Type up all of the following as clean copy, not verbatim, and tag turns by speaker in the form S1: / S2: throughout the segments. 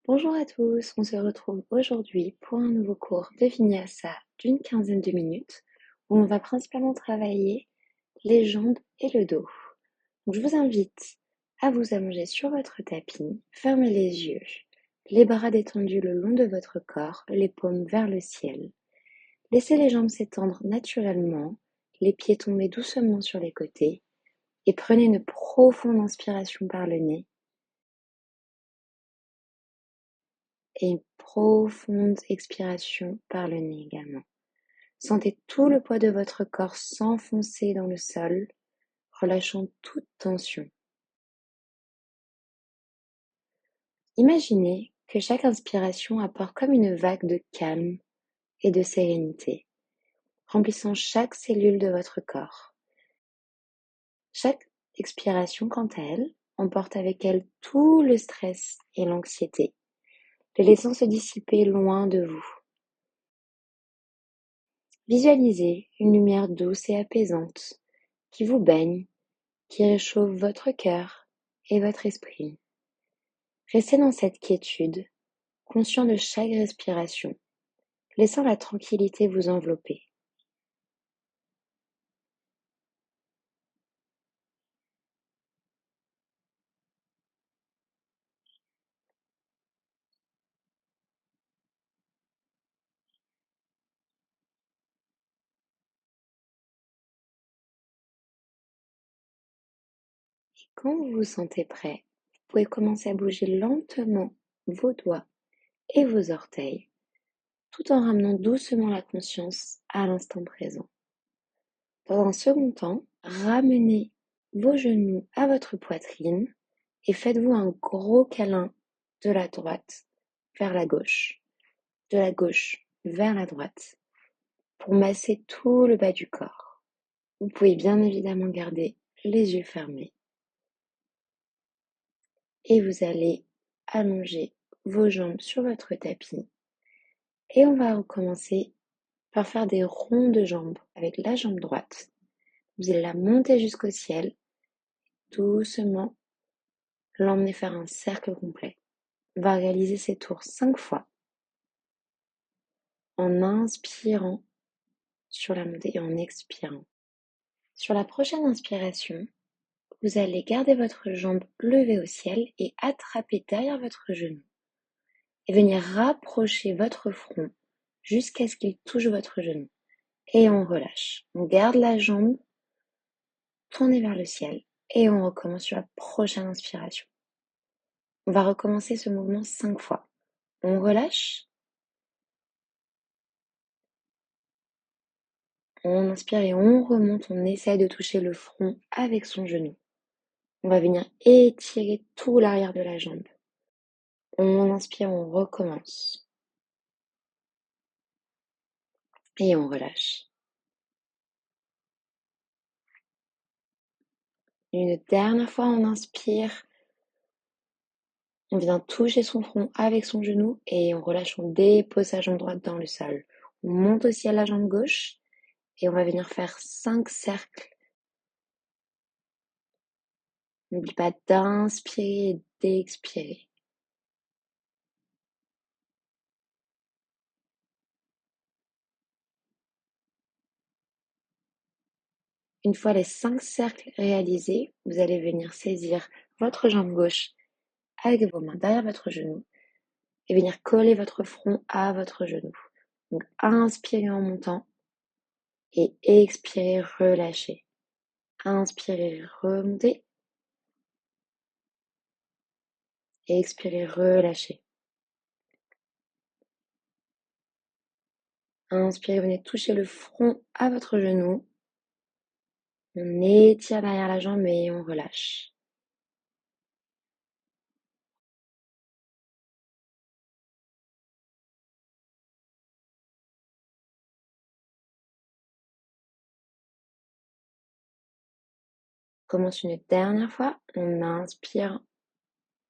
S1: Bonjour à tous, on se retrouve aujourd'hui pour un nouveau cours de Vinyasa d'une quinzaine de minutes où on va principalement travailler les jambes et le dos. Donc, je vous invite à vous allonger sur votre tapis, fermez les yeux, les bras détendus le long de votre corps, les paumes vers le ciel. Laissez les jambes s'étendre naturellement, les pieds tomber doucement sur les côtés et prenez une profonde inspiration par le nez et une profonde expiration par le nez également. Sentez tout le poids de votre corps s'enfoncer dans le sol, relâchant toute tension. Imaginez que chaque inspiration apporte comme une vague de calme et de sérénité, remplissant chaque cellule de votre corps. Chaque expiration, quant à elle, emporte avec elle tout le stress et l'anxiété, les laissant se dissiper loin de vous. Visualisez une lumière douce et apaisante qui vous baigne, qui réchauffe votre cœur et votre esprit. Restez dans cette quiétude, conscient de chaque respiration, laissant la tranquillité vous envelopper. Quand vous vous sentez prêt, vous pouvez commencer à bouger lentement vos doigts et vos orteils, tout en ramenant doucement la conscience à l'instant présent. Dans un second temps, ramenez vos genoux à votre poitrine et faites-vous un gros câlin de la droite vers la gauche, de la gauche vers la droite, pour masser tout le bas du corps. Vous pouvez bien évidemment garder les yeux fermés et vous allez allonger vos jambes sur votre tapis et on va recommencer par faire des ronds de jambes avec la jambe droite. Vous allez la monter jusqu'au ciel, doucement l'emmener faire un cercle complet. On va réaliser ces tours 5 fois en inspirant sur la montée et en expirant. Sur la prochaine inspiration, vous allez garder votre jambe levée au ciel et attraper derrière votre genou et venir rapprocher votre front jusqu'à ce qu'il touche votre genou. Et on relâche. On garde la jambe tournée vers le ciel et on recommence sur la prochaine inspiration. On va recommencer ce mouvement 5 fois. On relâche. On inspire et on remonte. On essaie de toucher le front avec son genou. On va venir étirer tout l'arrière de la jambe. On inspire, on recommence. Et on relâche. Une dernière fois, on inspire. On vient toucher son front avec son genou et on relâche, on dépose sa jambe droite dans le sol. On monte aussi à la jambe gauche et on va venir faire 5 cercles. N'oublie pas d'inspirer et d'expirer. Une fois les 5 cercles réalisés, vous allez venir saisir votre jambe gauche avec vos mains derrière votre genou et venir coller votre front à votre genou. Donc inspirez en montant et expirez, relâchez. Inspirez, remontez. Et expirez, relâchez. Inspirez, venez toucher le front à votre genou. On étire derrière la jambe et on relâche. Commence une dernière fois. On inspire,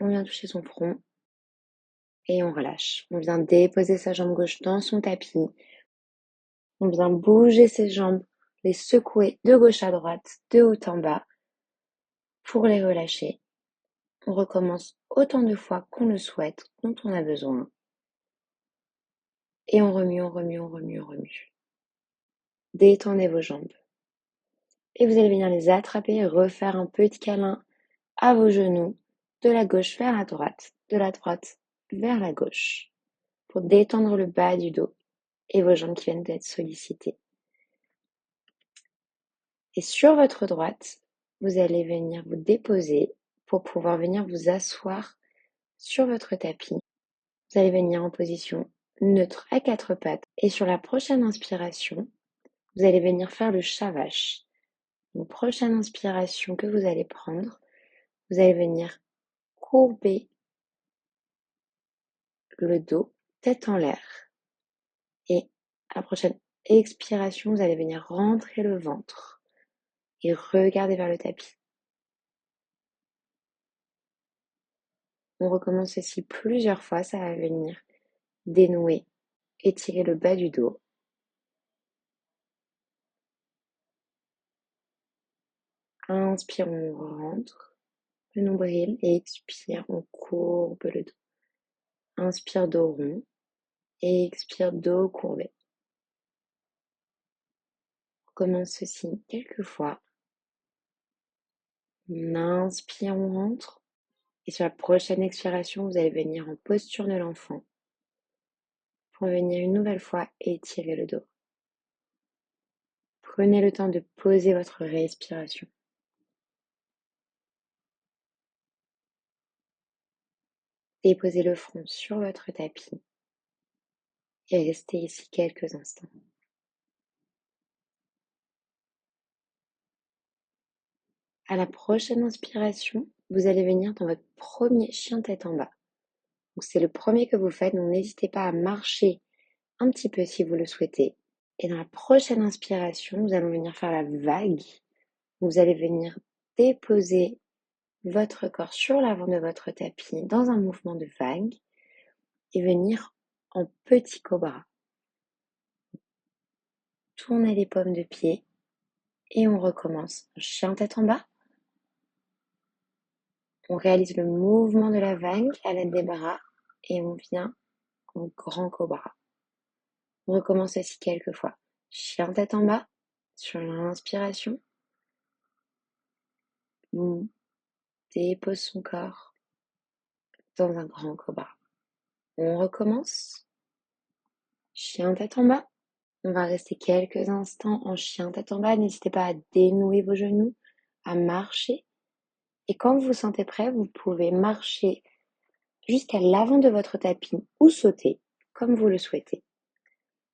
S1: on vient toucher son front et on relâche. On vient déposer sa jambe gauche dans son tapis. On vient bouger ses jambes, les secouer de gauche à droite, de haut en bas pour les relâcher. On recommence autant de fois qu'on le souhaite, dont on a besoin. Et on remue, on remue, on remue, on remue. Détendez vos jambes. Et vous allez venir les attraper et refaire un petit câlin à vos genoux, de la gauche vers la droite, de la droite vers la gauche, pour détendre le bas du dos et vos jambes qui viennent d'être sollicitées. Et sur votre droite, vous allez venir vous déposer pour pouvoir venir vous asseoir sur votre tapis. Vous allez venir en position neutre à quatre pattes. Et sur la prochaine inspiration, vous allez venir faire le chat vache. Donc, prochaine inspiration que vous allez prendre, vous allez venir courber le dos, tête en l'air. Et à la prochaine expiration, vous allez venir rentrer le ventre et regarder vers le tapis. On recommence ici plusieurs fois, ça va venir dénouer, étirer le bas du dos. Inspire, on rentre le nombril et expire, on courbe le dos. Inspire, dos rond et expire, dos courbé. On commence ceci quelques fois. On inspire, on rentre. Et sur la prochaine expiration, vous allez venir en posture de l'enfant pour venir une nouvelle fois étirer le dos. Prenez le temps de poser votre respiration. Déposez le front sur votre tapis et restez ici quelques instants. À la prochaine inspiration, vous allez venir dans votre premier chien tête en bas. Donc c'est le premier que vous faites, donc n'hésitez pas à marcher un petit peu si vous le souhaitez. Et dans la prochaine inspiration, nous allons venir faire la vague. Vous allez venir déposer votre corps sur l'avant de votre tapis dans un mouvement de vague et venir en petit cobra. Tournez les paumes de pied et on recommence. Chien tête en bas. On réalise le mouvement de la vague à l'aide des bras et on vient en grand cobra. On recommence ici quelques fois. Chien tête en bas sur l'inspiration. On dépose son corps dans un grand cobra. On recommence. Chien tête en bas. On va rester quelques instants en chien tête en bas. N'hésitez pas à dénouer vos genoux, à marcher. Et quand vous vous sentez prêt, vous pouvez marcher jusqu'à l'avant de votre tapis ou sauter, comme vous le souhaitez.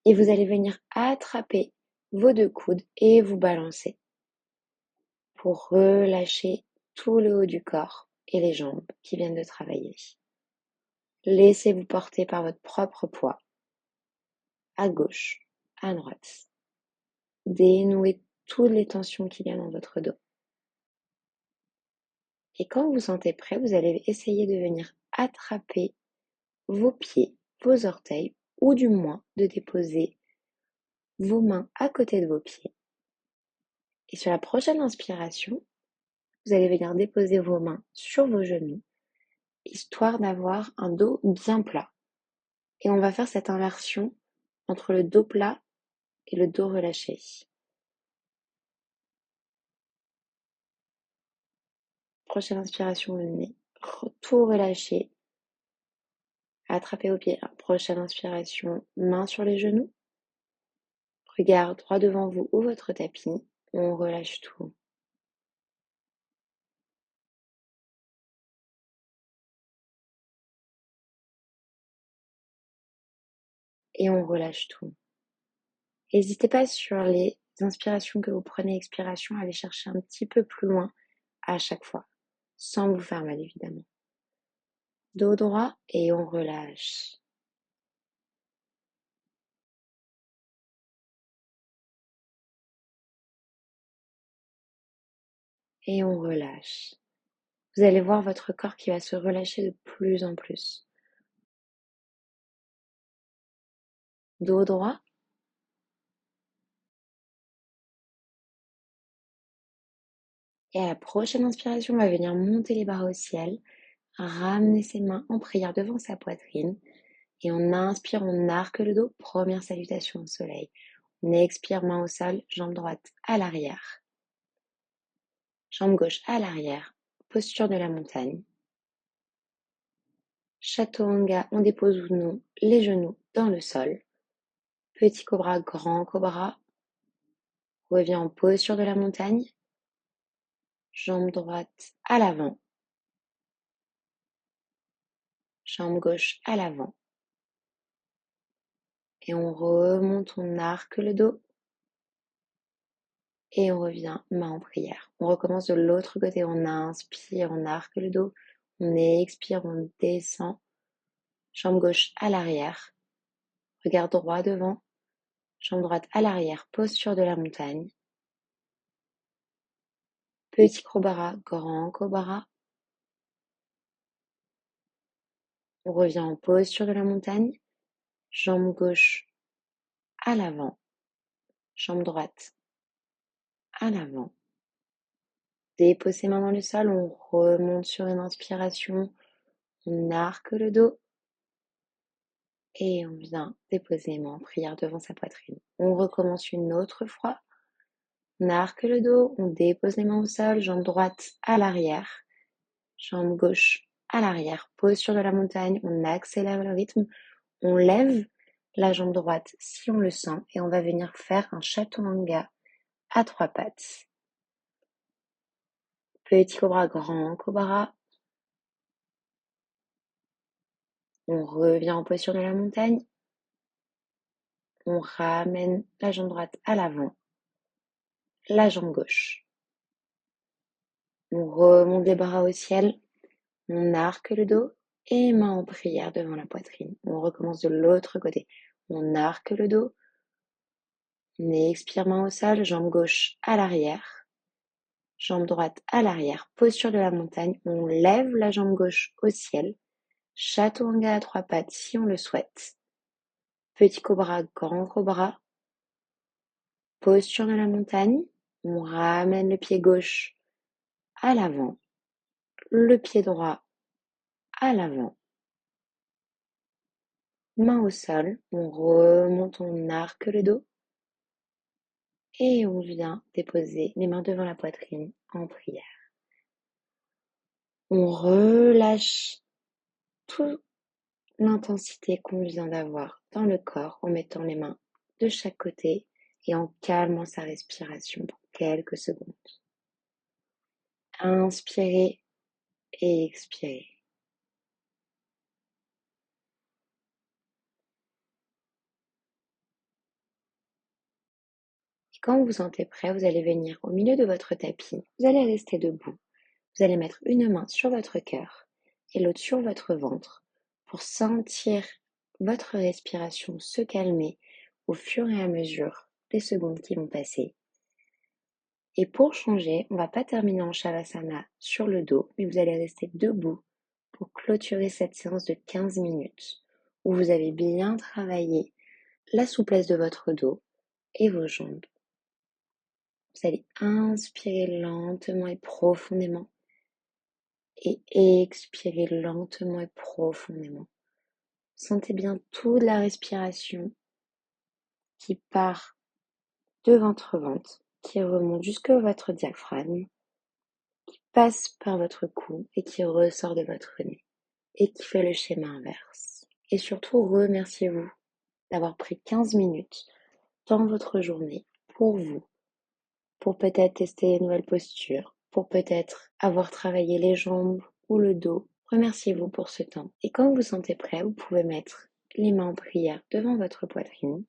S1: Et vous allez venir attraper vos deux coudes et vous balancer pour relâcher tout le haut du corps et les jambes qui viennent de travailler. Laissez-vous porter par votre propre poids, à gauche, à droite. Dénouez toutes les tensions qu'il y a dans votre dos. Et quand vous vous sentez prêt, vous allez essayer de venir attraper vos pieds, vos orteils, ou du moins de déposer vos mains à côté de vos pieds. Et sur la prochaine inspiration, vous allez venir déposer vos mains sur vos genoux, histoire d'avoir un dos bien plat. Et on va faire cette inversion entre le dos plat et le dos relâché. Prochaine inspiration, le nez, tout relâché, attrapez vos pieds. Prochaine inspiration, main sur les genoux, regard droit devant vous ou votre tapis, on relâche tout. Et on relâche tout. N'hésitez pas sur les inspirations que vous prenez, expiration, à aller chercher un petit peu plus loin à chaque fois, sans vous faire mal évidemment. Dos droit et on relâche. Et on relâche. Vous allez voir votre corps qui va se relâcher de plus en plus. Dos droit. Et à la prochaine inspiration, on va venir monter les bras au ciel, ramenez ses mains en prière devant sa poitrine. Et on inspire, on arque le dos, première salutation au soleil. On expire, main au sol, jambe droite à l'arrière. Jambe gauche à l'arrière, posture de la montagne. Chaturanga, on dépose ou non les genoux dans le sol. Petit cobra, grand cobra. Revient en posture de la montagne. Jambe droite à l'avant. Jambe gauche à l'avant. Et on remonte, on arque le dos. Et on revient main en prière. On recommence de l'autre côté. On inspire, on arque le dos. On expire, on descend. Jambe gauche à l'arrière. Regard droit devant. Jambe droite à l'arrière. Posture de la montagne. Petit cobra, grand cobra. On revient en posture de la montagne. Jambe gauche à l'avant. Jambe droite à l'avant. Dépose ses mains dans le sol. On remonte sur une inspiration. On arque le dos. Et on vient déposer les mains en prière devant sa poitrine. On recommence une autre fois. On arque le dos, on dépose les mains au sol, jambe droite à l'arrière, jambe gauche à l'arrière, posture de la montagne, on accélère le rythme, on lève la jambe droite si on le sent et on va venir faire un chaturanga à 3 pattes. Petit cobra, grand cobra. On revient en posture de la montagne. On ramène la jambe droite à l'avant, la jambe gauche. On remonte les bras au ciel, on arque le dos et main en prière devant la poitrine. On recommence de l'autre côté. On arque le dos, on expire main au sol, jambe gauche à l'arrière, jambe droite à l'arrière, posture de la montagne. On lève la jambe gauche au ciel, chaturanga à 3 pattes si on le souhaite. Petit cobra, grand cobra, posture de la montagne. On ramène le pied gauche à l'avant, le pied droit à l'avant. Main au sol, on remonte, on arque le dos et on vient déposer les mains devant la poitrine en prière. On relâche toute l'intensité qu'on vient d'avoir dans le corps en mettant les mains de chaque côté et en calmant sa respiration pour quelques secondes. Inspirez et expirez. Et quand vous vous sentez prêt, vous allez venir au milieu de votre tapis. Vous allez rester debout. Vous allez mettre une main sur votre cœur et l'autre sur votre ventre pour sentir votre respiration se calmer au fur et à mesure des secondes qui vont passer. Et pour changer, on ne va pas terminer en Shavasana sur le dos, mais vous allez rester debout pour clôturer cette séance de 15 minutes où vous avez bien travaillé la souplesse de votre dos et vos jambes. Vous allez inspirer lentement et profondément et expirer lentement et profondément. Sentez bien toute la respiration qui part de votre ventre, qui remonte jusque votre diaphragme, qui passe par votre cou et qui ressort de votre nez et qui fait le schéma inverse. Et surtout, remerciez-vous d'avoir pris 15 minutes dans votre journée pour vous, pour peut-être tester une nouvelle posture, pour peut-être avoir travaillé les jambes ou le dos. Remerciez-vous pour ce temps. Et quand vous vous sentez prêt, vous pouvez mettre les mains en prière devant votre poitrine,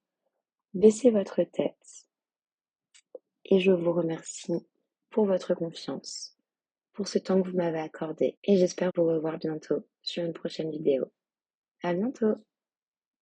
S1: baissez votre tête et je vous remercie pour votre confiance, pour ce temps que vous m'avez accordé et j'espère vous revoir bientôt sur une prochaine vidéo. À bientôt!